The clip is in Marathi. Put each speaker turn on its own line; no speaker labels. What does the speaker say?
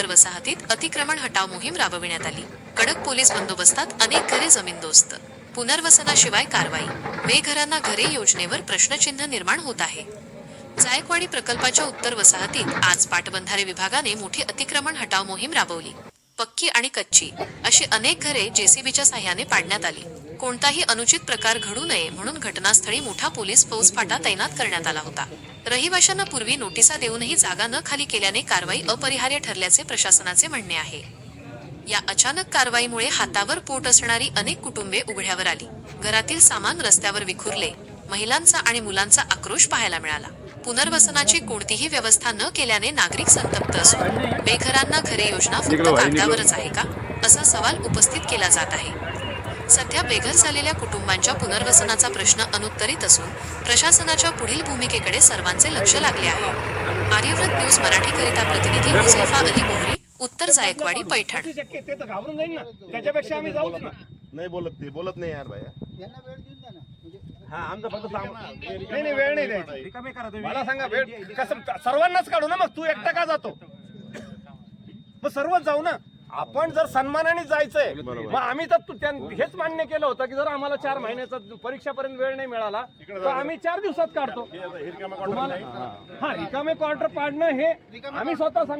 उत्तर वसाहतीत अतिक्रमण हटाव मोहीम राबविण्यात आली। कडक पोलीस बंदोबस्तात अनेक घरे जमीनदोस्त। पुनर्वसनाशिवाय कारवाई, बेघरांना घरे योजनेवर प्रश्नचिन्ह निर्माण होत आहे। जायकवाडी प्रकल्पाच्या उत्तर वसाहतीत आज पाटबंधारे विभागाने मोठी अतिक्रमण हटाव मोहीम राबवली। पक्की आणि कच्ची अशी अनेक घरे जेसीबीच्या साह्याने पाडण्यात आली। कोणताही अनुचित प्रकार घडू नये म्हणून घटनास्थळी मोठा पोलीस फौजफाटा तैनात करण्यात आला होता। रहिवाशांना पूर्वी नोटिसा देऊनही जागा न खाली केल्याने कारवाई अपरिहार्य ठरल्याचे प्रशासनाचे म्हणणे आहे। या अचानक कारवाईमुळे हातावर पोट असणारी अनेक कुटुंबे उघड्यावर आली। घरातील सामान रस्त्यावर विखुरले। महिलांचा आणि मुलांचा आक्रोश पाहायला मिळाला। पुनर्वसनाची कोणतीही व्यवस्था न केल्याने नागरिक संतप्त असून बेघरांना घरे योजना फक्त कागदावरच आहे का, असा सवाल उपस्थित केला जात आहे। सध्या बेघर झालेल्या कुटुंबांच्या पुनर्वसनाचा प्रश्न अनुत्तरित असून प्रशासनाच्या पुढील भूमिकेकडे सर्वांचे लक्ष लागले आहे। आर्यव्रत न्यूज मराठी करिता प्रतिनिधी हुझैफा अली मोहरी, उत्तर जायकवाडी, पैठण।
त्याच्यापेक्षा आम्ही जाऊच ना।
नाही बोलत नाही यार भैया।
हा आमचं फक्त नाही वेळ नाही द्यायची। मला सांगा वेळ कसं सर्वांनाच काढू ना, मग तू एकटा का जातो? मग सर्वच जाऊ ना। आपण जर सन्मानाने जायचंय, मग आम्ही तर हेच मान्य केलं होतं की जर आम्हाला 4 महिन्याचा परीक्षापर्यंत वेळ नाही मिळाला तर आम्ही 4 दिवसात काढतो। तुम्हाला हा रिकामे क्वार्टर पाडणं हे आम्ही स्वतः सांगतो।